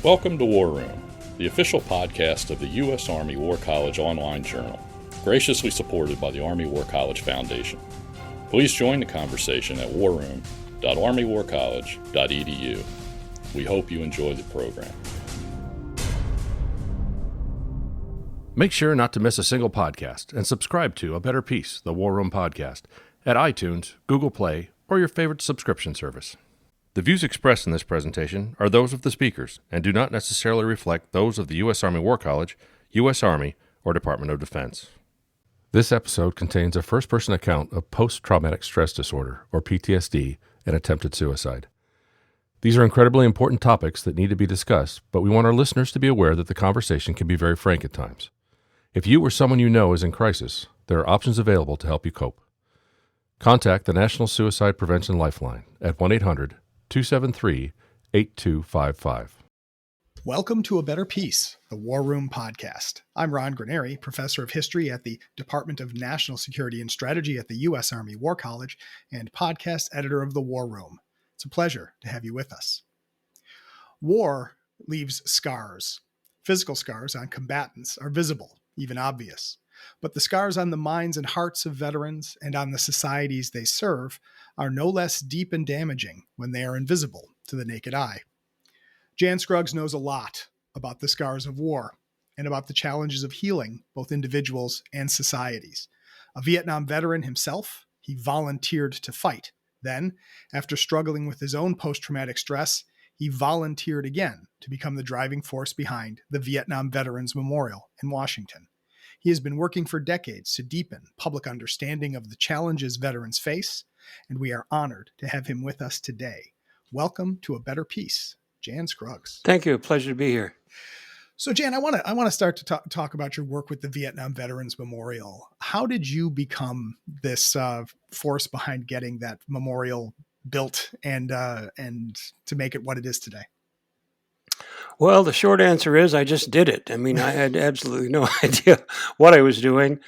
Welcome to War Room, the official podcast of the U.S. Army War College online journal, graciously supported by the Army War College Foundation. Please join the conversation at warroom.armywarcollege.edu. We hope you enjoy the program. Make sure not to miss a single podcast and subscribe to A Better Peace, the War Room podcast, at iTunes, Google Play, or your favorite subscription service. The views expressed in this presentation are those of the speakers and do not necessarily reflect those of the U.S. Army War College, U.S. Army, or Department of Defense. This episode contains a first-person account of post-traumatic stress disorder, or PTSD, and attempted suicide. These are incredibly important topics that need to be discussed, but we want our listeners to be aware that the conversation can be very frank at times. If you or someone you know is in crisis, there are options available to help you cope. Contact the National Suicide Prevention Lifeline at 1-800-273-8255. Welcome to A Better Peace, the War Room podcast. I'm Ron Granieri, professor of history at the Department of National Security and Strategy at the U.S. Army War College and podcast editor of the War Room. It's a pleasure to have you with us. War leaves scars. Physical scars on combatants are visible, even obvious. But the scars on the minds and hearts of veterans and on the societies they serve are no less deep and damaging when they are invisible to the naked eye. Jan Scruggs knows a lot about the scars of war and about the challenges of healing both individuals and societies. A Vietnam veteran himself, he volunteered to fight. Then, after struggling with his own post-traumatic stress, he volunteered again to become the driving force behind the Vietnam Veterans Memorial in Washington. He has been working for decades to deepen public understanding of the challenges veterans face, and we are honored to have him with us today. Welcome to A Better Peace, Jan Scruggs. Thank you. Pleasure to be here. So, Jan, I want to start to talk about your work with the Vietnam Veterans Memorial. How did you become this force behind getting that memorial built and to make it what it is today? Well, the short answer is I just did it. I mean, I had absolutely no idea what I was doing,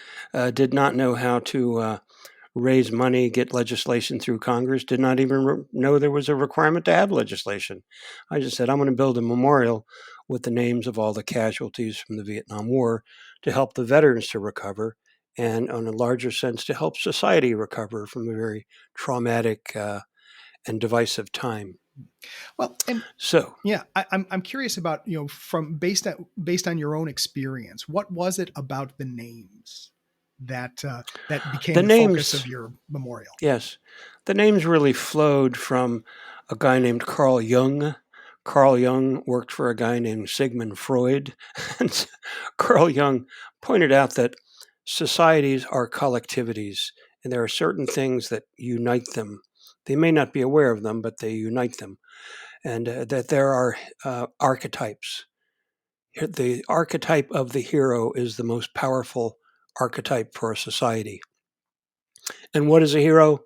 did not know how to raise money, get legislation through Congress, did not even know there was a requirement to have legislation. I just said, I'm going to build a memorial with the names of all the casualties from the Vietnam War to help the veterans to recover and, on a larger sense, to help society recover from a very traumatic and divisive time. Well, and so yeah, I'm curious about, from based on your own experience, what was it about the names that became the focus of your memorial? Yes, the names really flowed from a guy named Carl Jung. Carl Jung worked for a guy named Sigmund Freud, and Carl Jung pointed out that societies are collectivities, and there are certain things that unite them. They may not be aware of them, but they unite them. And that there are archetypes. The archetype of the hero is the most powerful archetype for a society. And what is a hero?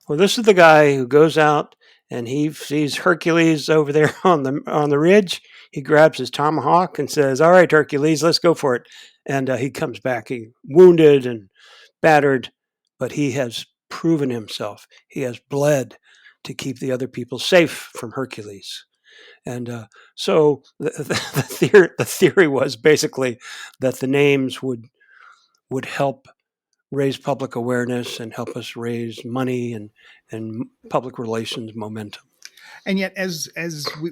Well, this is the guy who goes out and he sees Hercules over there on the ridge. He grabs his tomahawk and says, "All right, Hercules, let's go for it." And he comes back, wounded and battered, but he has proven himself. He has bled to keep the other people safe from Hercules. And so the theory was basically that the names would help raise public awareness and help us raise money and public relations momentum. And yet, as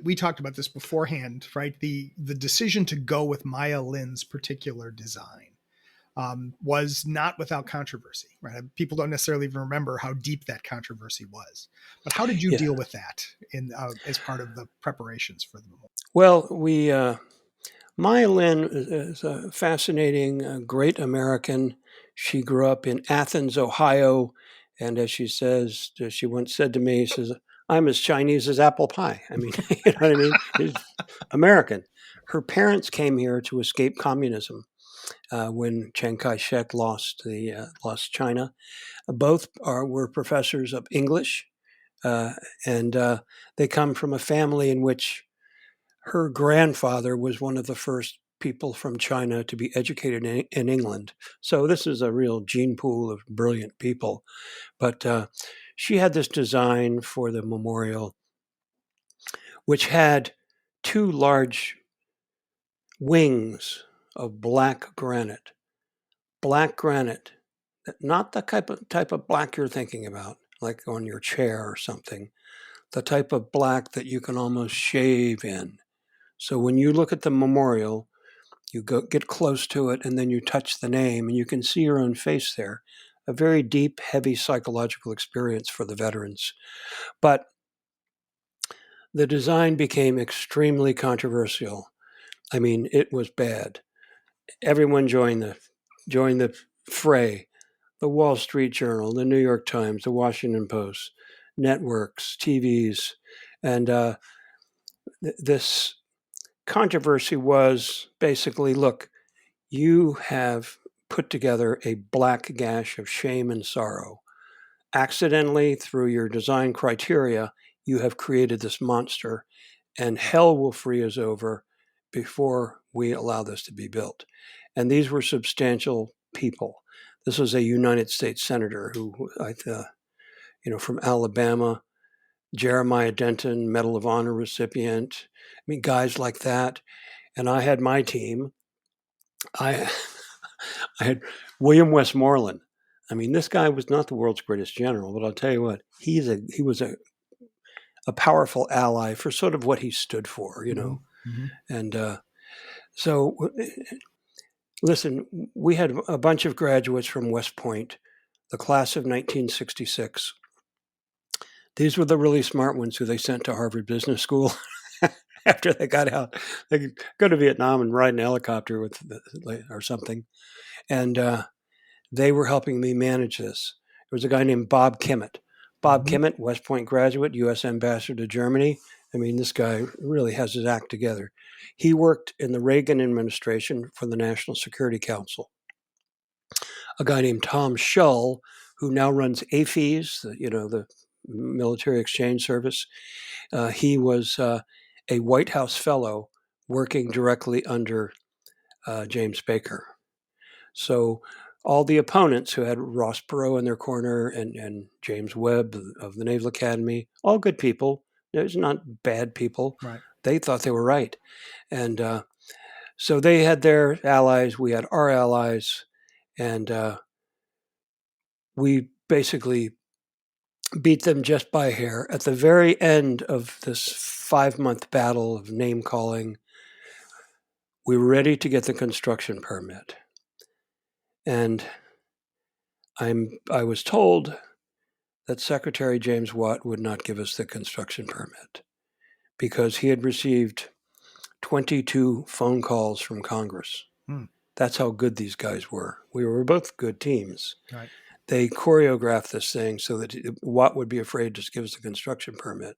we talked about this beforehand, right? The decision to go with Maya Lin's particular design was not without controversy, right? People don't necessarily even remember how deep that controversy was. But how did you deal with that as part of the preparations for the memorial? Well, Maya Lin is a fascinating, great American. She grew up in Athens, Ohio, and as she says, she once said to me, she says, "I'm as Chinese as apple pie." I mean, you know what I mean? She's American. Her parents came here to escape communism. When Chiang Kai-shek lost China. Both were professors of English, and they come from a family in which her grandfather was one of the first people from China to be educated in England. So this is a real gene pool of brilliant people. But she had this design for the memorial, which had two large wings of black granite. Black granite, not the type of black you're thinking about, like on your chair or something, the type of black that you can almost shave in. So when you look at the memorial, you get close to it, and then you touch the name, and you can see your own face there. A very deep, heavy psychological experience for the veterans. But the design became extremely controversial. I mean, it was bad. Everyone joined the fray. The Wall Street Journal, the New York Times, the Washington Post, networks, TVs, and this controversy was basically, look, you have put together a black gash of shame and sorrow. Accidentally, through your design criteria, you have created this monster, and hell will free us over before we allow this to be built. And these were substantial people. This was a United States senator who, from Alabama, Jeremiah Denton, Medal of Honor recipient. I mean, guys like that. And I had my team. I had William Westmoreland. I mean, this guy was not the world's greatest general, but I'll tell you what, he was a powerful ally for sort of what he stood for, Mm-hmm. And so, listen, we had a bunch of graduates from West Point, the class of 1966. These were the really smart ones who they sent to Harvard Business School after they got out. They could go to Vietnam and ride an helicopter or something. And they were helping me manage this. There was a guy named Bob Kimmett. Bob Kimmett, West Point graduate, U.S. ambassador to Germany. I mean, this guy really has his act together. He worked in the Reagan administration for the National Security Council. A guy named Tom Shull, who now runs AFES, the Military Exchange Service. He was a White House fellow working directly under James Baker. So all the opponents who had Ross Perot in their corner and James Webb of the Naval Academy, all good people. There's not bad people. Right. They thought they were right. And so they had their allies. We had our allies. And we basically beat them just by a hair. At the very end of this 5-month battle of name calling, we were ready to get the construction permit. And I was told that Secretary James Watt would not give us the construction permit because he had received 22 phone calls from Congress. That's how good these guys were. We were both good teams. Right. They choreographed this thing so that Watt would be afraid to give us the construction permit.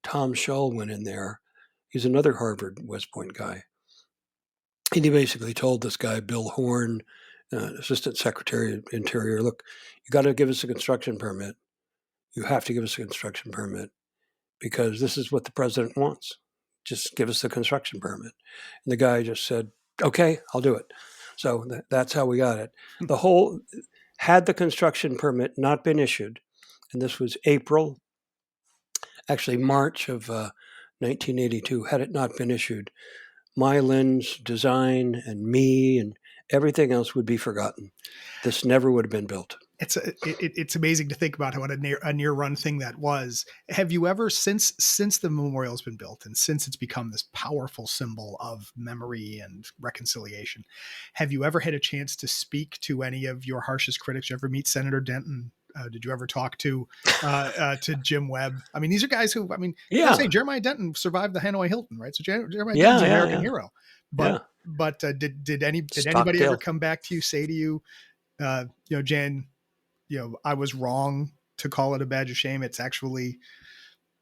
Tom Shull went in there. He's another Harvard West Point guy. And he basically told this guy, Bill Horn, Assistant Secretary of Interior, look, you got to give us a construction permit. You have to give us a construction permit because this is what the president wants. Just give us the construction permit. And the guy just said, okay, I'll do it. So that's how we got it. Had the construction permit not been issued, and this was March of 1982, had it not been issued, my lens design and me and everything else would be forgotten. This never would have been built. It's amazing to think about what a near run thing that was. Have you ever, since the memorial has been built and since it's become this powerful symbol of memory and reconciliation, have you ever had a chance to speak to any of your harshest critics? Did you ever meet Senator Denton? Did you ever talk to Jim Webb? I mean, these are guys who, I say Jeremiah Denton survived the Hanoi Hilton, right? So Jeremiah Denton's an American hero. But did anybody ever come back to you, say to you, Jan, I was wrong to call it a badge of shame. It's actually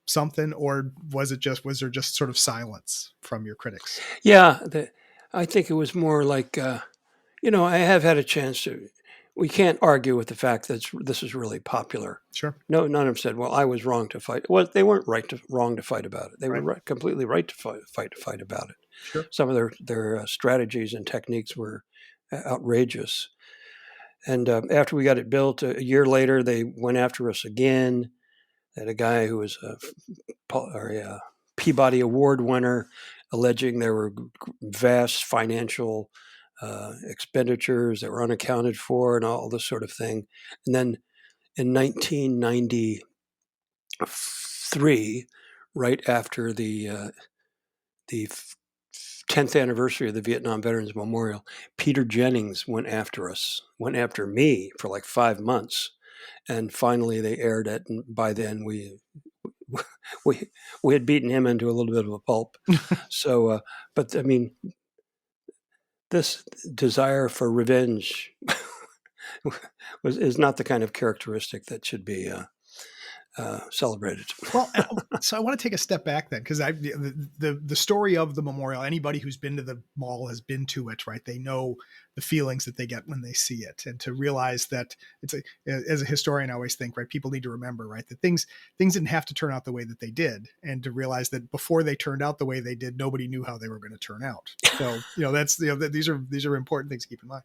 something, or was there just sort of silence from your critics? Yeah, I think it was more like, I have had a chance to. We can't argue with the fact that this is really popular. Sure. No, none of them said, "Well, I was wrong to fight." Well, they weren't wrong to fight about it. They were completely right to fight about it. Sure. Some of their strategies and techniques were outrageous. And after we got it built, a year later, they went after us again. They had a guy who was a Peabody Award winner, alleging there were vast financial expenditures that were unaccounted for and all this sort of thing. And then in 1993, right after the 10th anniversary of the Vietnam Veterans Memorial, Peter Jennings went after me for like 5 months. And finally they aired it. And by then we had beaten him into a little bit of a pulp. So, but I mean, this desire for revenge is not the kind of characteristic that should be celebrated. Well, so I want to take a step back then, because the story of the memorial, anybody who's been to the mall has been to it, right? They know the feelings that they get when they see it, and to realize that as a historian, I always think, right, people need to remember, right, that things didn't have to turn out the way that they did, and to realize that before they turned out the way they did, nobody knew how they were going to turn out. So, that's, these are important things to keep in mind.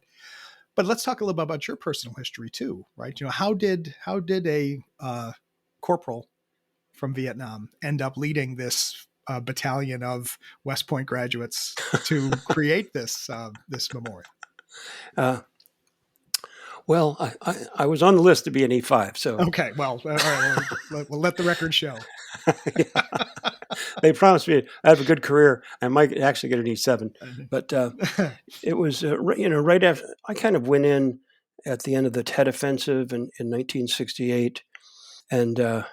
But let's talk a little bit about your personal history too, right? How did a corporal from Vietnam end up leading this battalion of West Point graduates to create this memorial? Well, I was on the list to be an E5. So okay, well, all right, we'll let the record show. They promised me I have a good career. I might actually get an E7, but it was right after I kind of went in at the end of the Tet Offensive in 1968, and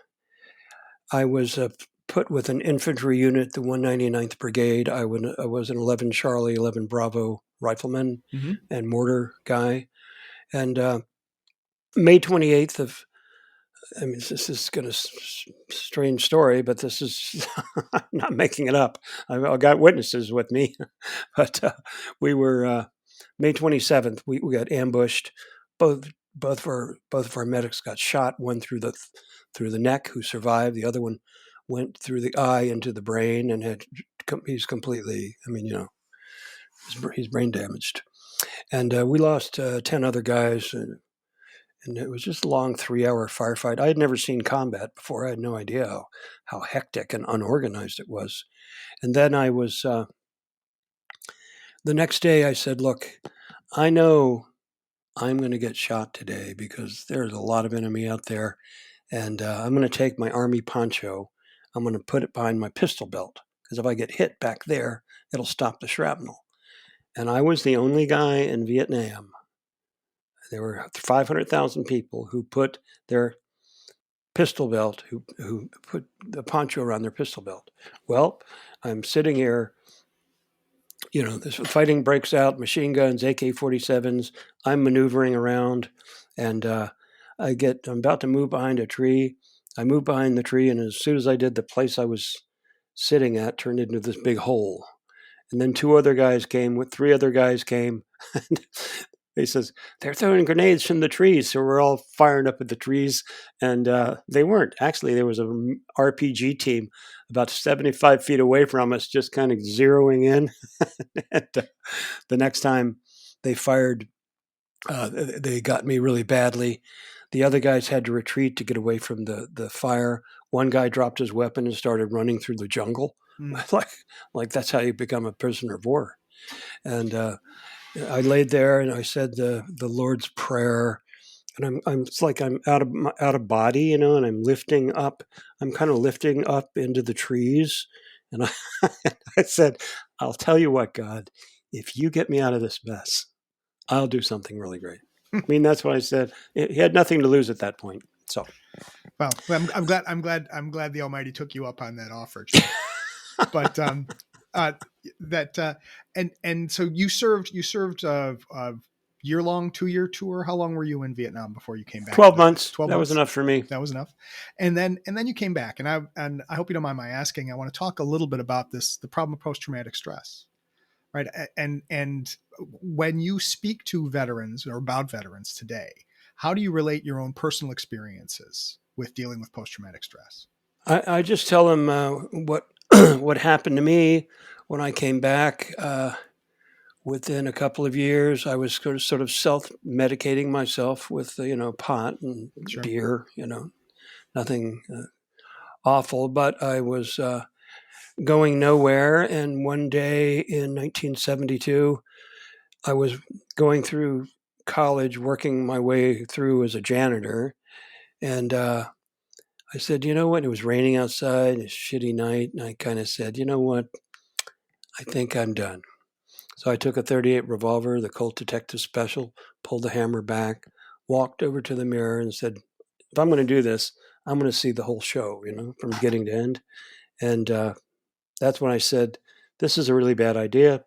I was put with an infantry unit, the 199th Brigade. I was an 11 Charlie, 11 Bravo rifleman and mortar guy. And May 28th of, I mean, this is going to strange story, but this is I'm not making it up. I got witnesses with me, but we were May 27th. We got ambushed. Both of our medics got shot. One through the neck, who survived. The other one went through the eye into the brain, and he's completely. I mean, he's brain damaged. And we lost 10 other guys. And it was just a long 3-hour firefight. I had never seen combat before. I had no idea how hectic and unorganized it was. And then I was, the next day I said, look, I know I'm going to get shot today because there's a lot of enemy out there. And I'm going to take my army poncho. I'm going to put it behind my pistol belt, because if I get hit back there, it'll stop the shrapnel. And I was the only guy in Vietnam. There were 500,000 people who put their pistol belt, who put the poncho around their pistol belt. Well, I'm sitting here, this fighting breaks out, machine guns, AK-47s. I'm maneuvering around, and I'm about to move behind a tree. I moved behind the tree, and as soon as I did, the place I was sitting at turned into this big hole. And then 3 other guys came, and he says, they're throwing grenades from the trees. So we're all firing up at the trees. And they weren't. Actually, there was an RPG team about 75 feet away from us, just kind of zeroing in. And, the next time they fired, they got me really badly. The other guys had to retreat to get away from the fire. One guy dropped his weapon and started running through the jungle. Like that's how you become a prisoner of war. And I laid there and I said the Lord's Prayer, and it's like I'm out of body, and I'm lifting up. I'm kind of lifting up into the trees, and I said, "I'll tell you what, God, if you get me out of this mess, I'll do something really great." I mean, that's what I said. He had nothing to lose at that point. So, well, I'm glad the Almighty took you up on that offer, Jim. But and so you served a year-long, 2-year tour. How long were you in Vietnam before you came back? 12 months. 12 that months. Was enough for me. That was enough. And then you came back, and I hope you don't mind my asking. I want to talk a little bit about the problem of post-traumatic stress, right? And when you speak to veterans or about veterans today, how do you relate your own personal experiences with dealing with post-traumatic stress? I just tell them what what happened to me when I came back. Within a couple of years, I was sort of self-medicating myself with pot and beer. Nothing awful, but I was going nowhere. And one day in 1972, I was going through college, working my way through as a janitor. And I said, you know what? It was raining outside, a shitty night. And I kind of said, you know what? I think I'm done. So I took a .38 revolver, the Colt Detective Special, pulled the hammer back, walked over to the mirror and said, if I'm going to do this, I'm going to see the whole show, from beginning to end. And that's when I said, this is a really bad idea.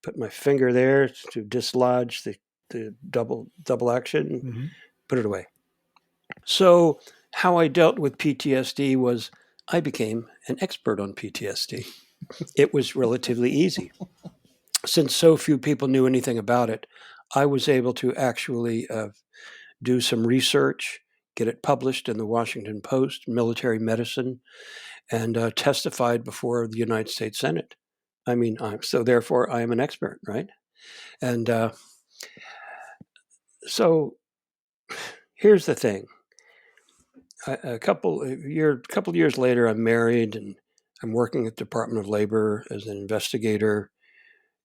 Put my finger there to dislodge the double action, Mm-hmm. put it away. So how I dealt with PTSD was I became an expert on PTSD. It was relatively easy. Since so few people knew anything about it, I was able to actually do some research, get it published in the Washington Post, Military Medicine, and testified before the United States Senate. I mean, so therefore I am an expert, right? And so here's the thing. A couple years later, I'm married and I'm working at the Department of Labor as an investigator.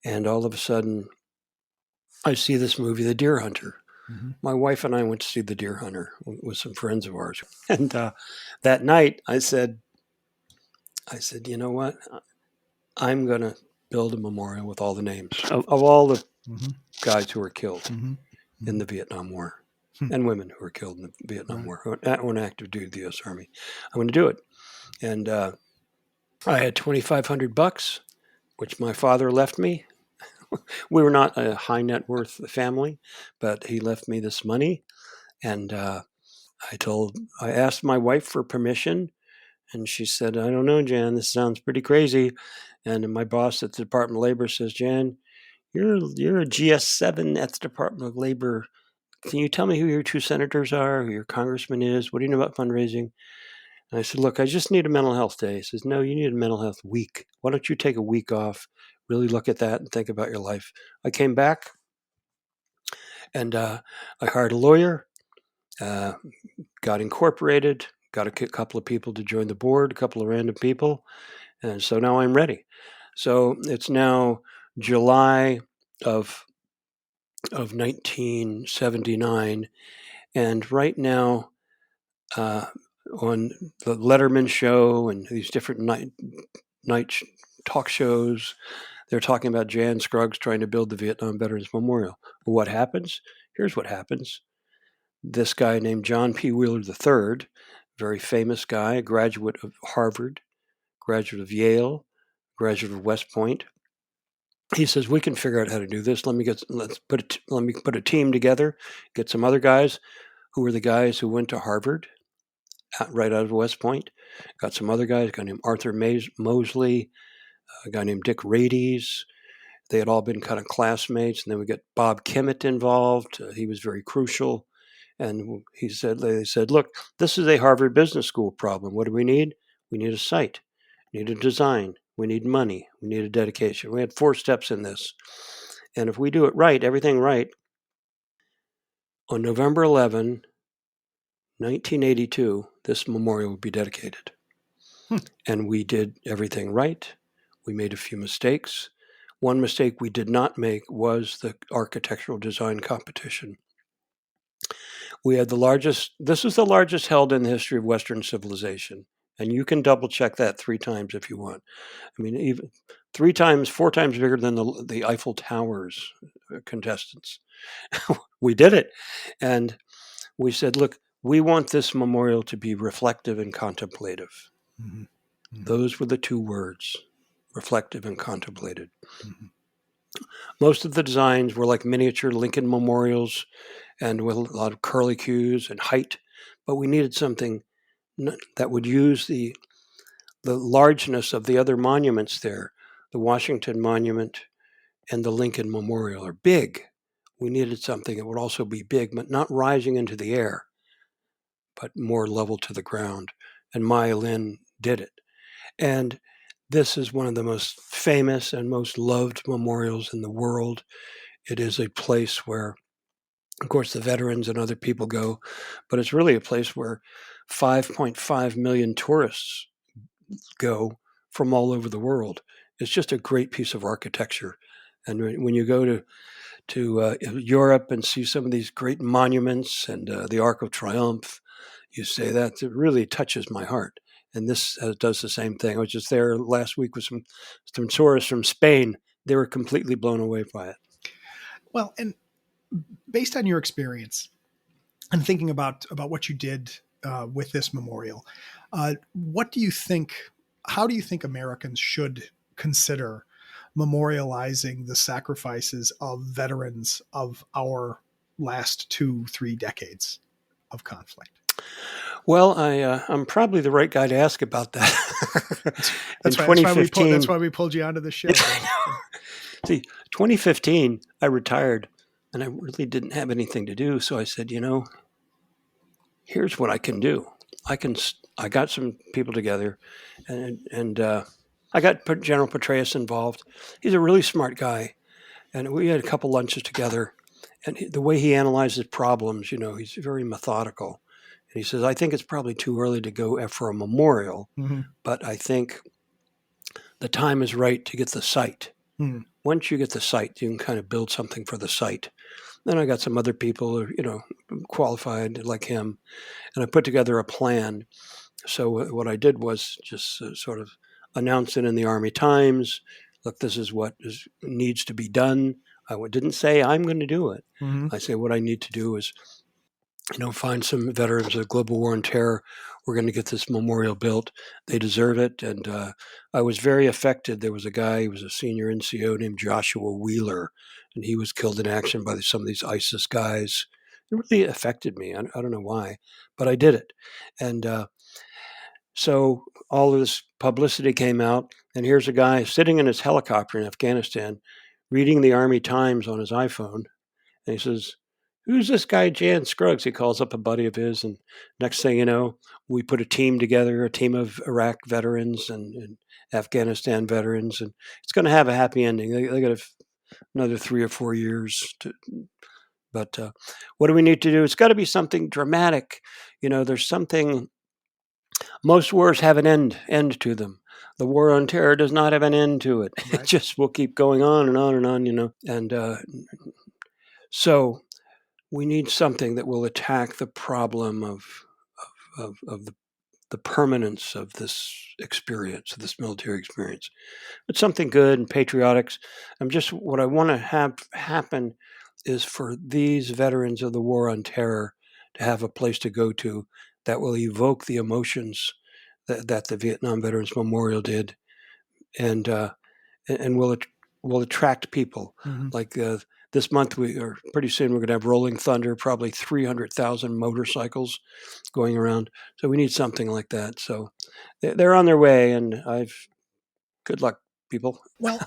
And all of a sudden, I see this movie, The Deer Hunter. Mm-hmm. My wife and I went to see The Deer Hunter with some friends of ours. And that night, I said, you know what? I'm going to build a memorial with all the names of all the Mm-hmm. guys who were killed Mm-hmm. in the Vietnam War Hmm. and women who were killed in the Vietnam Right. War who were active duty of the U.S. Army. I'm going to do it. And I had $2,500, which my father left me. We were not a high net worth family, but he left me this money. And I asked my wife for permission, and she said, I don't know, Jan, this sounds pretty crazy. And my boss at the Department of Labor says, Jan, you're a GS7 at the Department of Labor. Can you tell me who your two senators are, who your congressman is? What do you know about fundraising? And I said, look, I just need a mental health day. He says, no, you need a mental health week. Why don't you take a week off, really look at that and think about your life? I came back and I hired a lawyer, got incorporated, got a couple of people to join the board, a couple of random people. And so now I'm ready. So it's now July of 1979. And right now, on the Letterman show and these different night talk shows, they're talking about Jan Scruggs trying to build the Vietnam Veterans Memorial. Well, what happens? Here's what happens. This guy named John P. Wheeler III, very famous guy, graduate of Harvard, graduate of Yale, graduate of West Point. He says, we can figure out how to do this. Let me put a team together, get some other guys who were the guys who went to Harvard right out of West Point. Got some other guys, a guy named Arthur Mosley, a guy named Dick Rades. They had all been kind of classmates. And then we get Bob Kimmett involved. He was very crucial. And they said, look, this is a Harvard Business School problem. What do we need? We need a site. We need a design. We need money. We need a dedication. We had 4 steps in this. And if we do it right, everything right, on November 11, 1982, this memorial will be dedicated. And we did everything right. We made a few mistakes. One mistake we did not make was the architectural design competition. We had this was the largest held in the history of Western civilization. And you can double check that 3 times if you want. I mean, even 4 times bigger than the Eiffel Towers contestants. We did it. And we said, look, we want this memorial to be reflective and contemplative. Mm-hmm. Mm-hmm. Those were the 2 words, reflective and contemplated. Mm-hmm. Most of the designs were like miniature Lincoln memorials and with a lot of curlicues and height, but we needed something that would use the largeness of the other monuments there. The Washington Monument and the Lincoln Memorial are big. We needed something that would also be big, but not rising into the air, but more level to the ground. And Maya Lin did it. And this is one of the most famous and most loved memorials in the world. It is a place where, of course, the veterans and other people go, but it's really a place where 5.5 million tourists go from all over the world. It's just a great piece of architecture. And when you go to Europe and see some of these great monuments and the Arc of Triomphe, you say that it really touches my heart. And this does the same thing. I was just there last week with some tourists from Spain. They were completely blown away by it. Well, and based on your experience and thinking about what you did with this memorial, what do you think? How do you think Americans should consider memorializing the sacrifices of veterans of our last 2-3 decades of conflict? Well, I'm probably the right guy to ask about that. That's why we pulled you onto the show. See, 2015, I retired, and I really didn't have anything to do. So I said, here's what I can do. I got some people together, and I got General Petraeus involved. He's a really smart guy, and we had a couple lunches together. And the way he analyzes problems, he's very methodical. And he says, I think it's probably too early to go for a memorial, but I think the time is right to get the site. Once you get the site, you can kind of build something for the site. Then I got some other people, qualified like him, and I put together a plan. So what I did was just sort of announce it in the Army Times. Look, this is what needs to be done. I didn't say I'm going to do it. I say what I need to do is, find some veterans of the global war on terror. We're going to get this memorial built. They deserve it. And I was very affected. There was a guy, he was a senior NCO named Joshua Wheeler, and he was killed in action by some of these ISIS guys. It really affected me. I don't know why, but I did it. And so all of this publicity came out, and here's a guy sitting in his helicopter in Afghanistan, reading the Army Times on his iPhone. And he says, who's this guy, Jan Scruggs? He calls up a buddy of his, and next thing you know, we put a team together, a team of Iraq veterans and Afghanistan veterans, and it's going to have a happy ending. They got another 3 or 4 years but what do we need to do? It's got to be something dramatic. There's something. Most wars have an end to them. The war on terror does not have an end to it. Right. It just will keep going on and on and on. And so we need something that will attack the problem of the permanence of this experience, of this military experience. It's something good and patriotic. What I want to have happen is for these veterans of the war on terror to have a place to go to that will evoke the emotions that the Vietnam Veterans Memorial did, and will attract people. Like this month, pretty soon we're going to have Rolling Thunder, probably 300,000 motorcycles going around. So we need something like that. So they're on their way, and good luck, people. Well,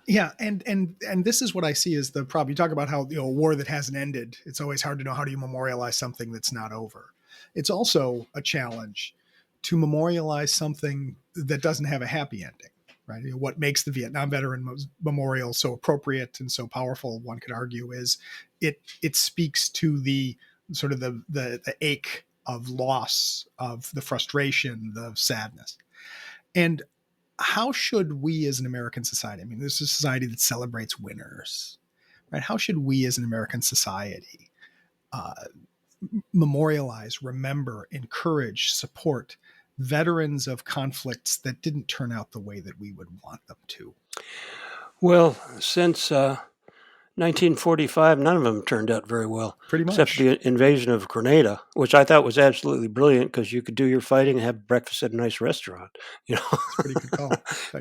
yeah, and this is what I see as the problem. You talk about how a war that hasn't ended. It's always hard to know how do you memorialize something that's not over. It's also a challenge to memorialize something that doesn't have a happy ending, right? What makes the Vietnam Veteran Memorial so appropriate and so powerful, one could argue, is it speaks to the sort of the ache of loss, of the frustration, the sadness. And how should we as an American society, this is a society that celebrates winners, right? How should we as an American society memorialize, remember, encourage, support veterans of conflicts that didn't turn out the way that we would want them to? Well, since 1945, none of them turned out very well. Pretty much. Except the invasion of Grenada, which I thought was absolutely brilliant because you could do your fighting and have breakfast at a nice restaurant. That's a pretty good call.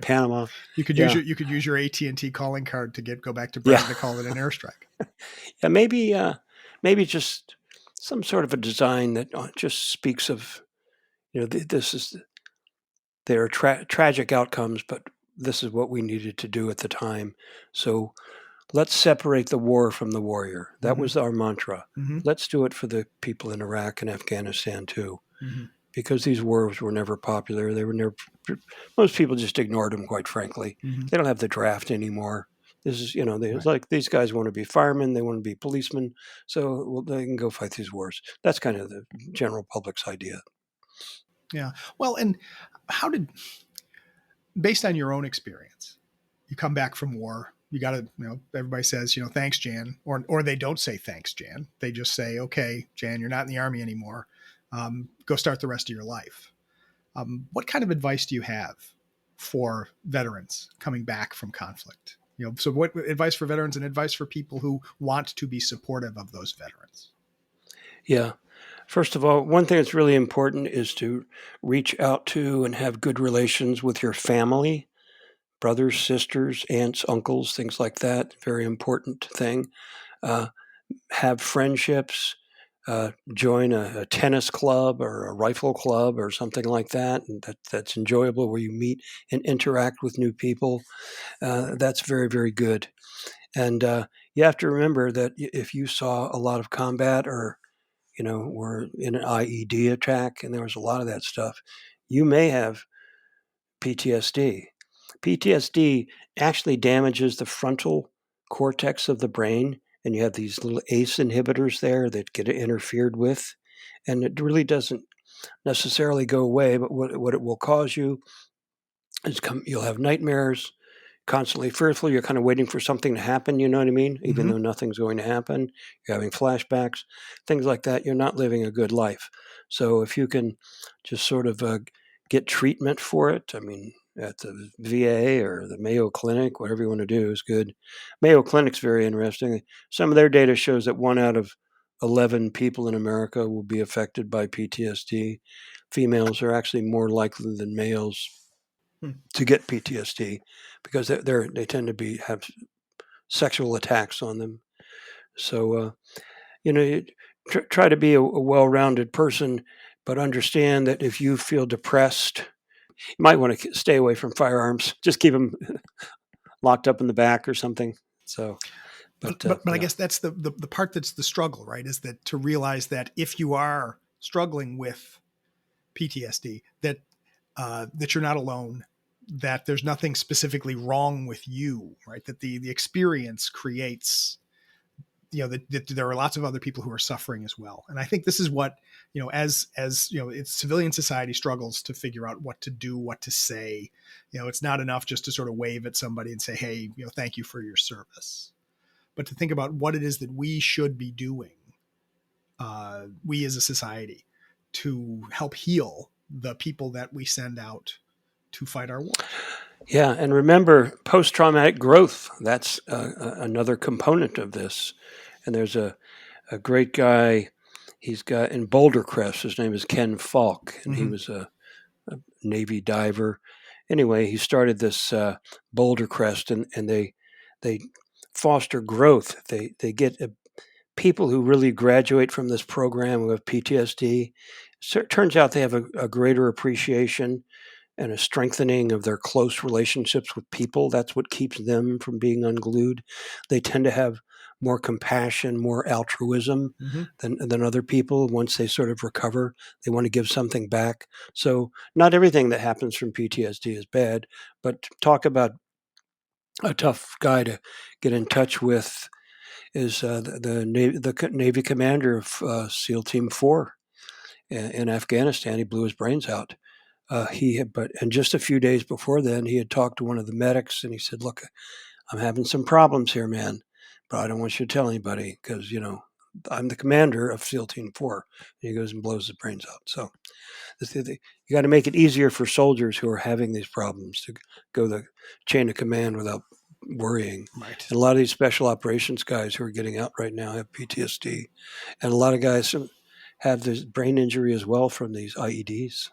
Panama. You could use your AT&T calling card to go back to Britain to call it an airstrike. Yeah, maybe just some sort of a design that just speaks of, there are tragic outcomes, but this is what we needed to do at the time. So let's separate the war from the warrior. That was our mantra. Let's do it for the people in Iraq and Afghanistan too, because these wars were never popular. They were never. Most people just ignored them, quite frankly. They don't have the draft anymore. This is, it's like these guys want to be firemen, they want to be policemen, so they can go fight these wars. That's kind of the general public's idea. Yeah. Well, and based on your own experience, you come back from war, you got to, everybody says, thanks, Jan, or they don't say thanks, Jan. They just say, okay, Jan, you're not in the Army anymore. Go start the rest of your life. What kind of advice do you have for veterans coming back from conflict? So what advice for veterans and advice for people who want to be supportive of those veterans? Yeah. First of all, one thing that's really important is to reach out to and have good relations with your family, brothers, sisters, aunts, uncles, things like that. Very important thing. Have friendships. Join a tennis club or a rifle club or something like that. And that's enjoyable, where you meet and interact with new people. That's very, very good. And you have to remember that if you saw a lot of combat, or were in an IED attack, and there was a lot of that stuff, you may have PTSD. PTSD actually damages the frontal cortex of the brain, and you have these little ACE inhibitors there that get interfered with, and it really doesn't necessarily go away. But what it will cause you is you'll have nightmares, constantly fearful. You're kind of waiting for something to happen, you know what I mean? Even though nothing's going to happen, you're having flashbacks, things like that. You're not living a good life. So if you can just sort of get treatment for it, I mean, at the VA or the Mayo Clinic, whatever you want to do is good. Mayo Clinic's very interesting. Some of their data shows that 1 out of 11 people in America will be affected by PTSD. Females are actually more likely than males to get PTSD, because they tend to have sexual attacks on them. So try to be a well-rounded person, but understand that if you feel depressed, you might want to stay away from firearms. Just keep them locked up in the back or something. So, but I guess that's the part that's the struggle, right? Is that to realize that if you are struggling with PTSD, that you're not alone, that there's nothing specifically wrong with you, right? That the experience creates, that there are lots of other people who are suffering as well. And I think this is what, as it's civilian society struggles to figure out what to do, what to say. It's not enough just to sort of wave at somebody and say, hey, thank you for your service, but to think about what it is that we should be doing, we as a society, to help heal the people that we send out to fight our war. Yeah, and remember post-traumatic growth. That's another component of this. And there's a great guy. He's got in Boulder Crest. His name is Ken Falk, and he was a Navy diver. Anyway, he started this Boulder Crest, and they foster growth. They get people who really graduate from this program who have PTSD. So it turns out they have a greater appreciation and a strengthening of their close relationships with people. That's what keeps them from being unglued. They tend to have more compassion, more altruism than other people. Once they sort of recover, they want to give something back. So not everything that happens from PTSD is bad, but talk about a tough guy to get in touch with is the Navy commander of SEAL Team 4 in Afghanistan. He blew his brains out. And just a few days before then, he had talked to one of the medics, and he said, "Look, I'm having some problems here, man, but I don't want you to tell anybody, because I'm the commander of SEAL Team 4." And he goes and blows his brains out. So you got to make it easier for soldiers who are having these problems to go the chain of command without worrying. Right. And a lot of these special operations guys who are getting out right now have PTSD, and a lot of guys have this brain injury as well from these IEDs.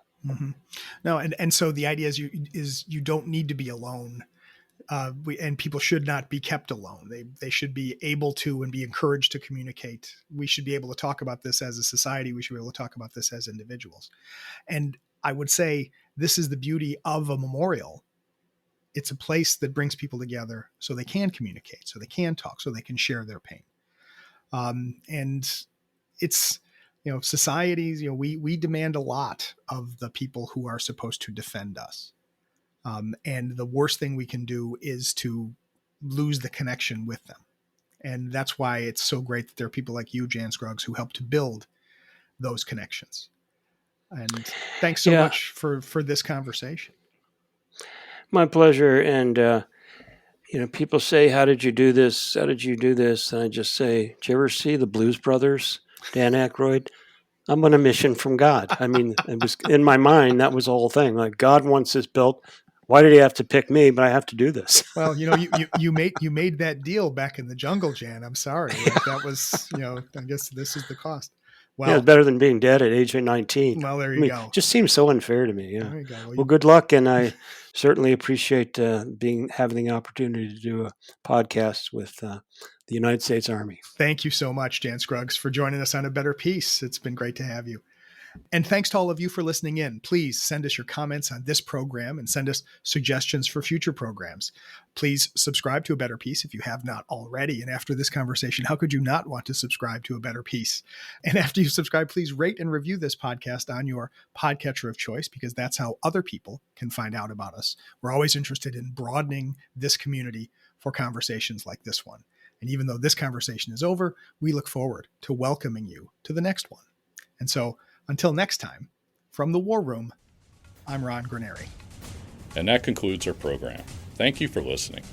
No, and so the idea is you don't need to be alone, and people should not be kept alone. They should be able to and be encouraged to communicate. We should be able to talk about this as a society. We should be able to talk about this as individuals. And I would say this is the beauty of a memorial. It's a place that brings people together so they can communicate, so they can talk, so they can share their pain. And it's, societies, we demand a lot of the people who are supposed to defend us. And the worst thing we can do is to lose the connection with them. And that's why it's so great that there are people like you, Jan Scruggs, who help to build those connections. And thanks so much for this conversation. My pleasure. And, people say, how did you do this? How did you do this? And I just say, did you ever see the Blues Brothers, Dan Aykroyd? I'm on a mission from God. I mean, it was in my mind, that was the whole thing. Like, God wants this built. Why did he have to pick me? But I have to do this. Well, you made that deal back in the jungle, Jan. I'm sorry. That was, I guess this is the cost. Well, yeah, it's better than being dead at age 19. Well, there you go. It just seems so unfair to me. Yeah. There you go. Well, good luck, and I certainly appreciate having the opportunity to do a podcast with the United States Army. Thank you so much, Jan Scruggs, for joining us on A Better Peace. It's been great to have you. And thanks to all of you for listening in. Please send us your comments on this program and send us suggestions for future programs. Please subscribe to A Better Peace if you have not already. And after this conversation, how could you not want to subscribe to A Better Peace? And after you subscribe, please rate and review this podcast on your podcatcher of choice, because that's how other people can find out about us. We're always interested in broadening this community for conversations like this one. And even though this conversation is over, we look forward to welcoming you to the next one. And so, until next time, from the War Room, I'm Ron Granieri. And that concludes our program. Thank you for listening.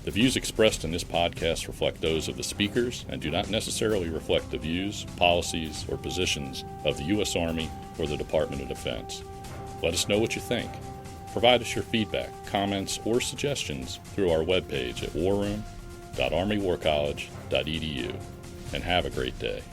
The views expressed in this podcast reflect those of the speakers and do not necessarily reflect the views, policies, or positions of the U.S. Army or the Department of Defense. Let us know what you think. Provide us your feedback, comments, or suggestions through our webpage at warroom.armywarcollege.edu. And have a great day.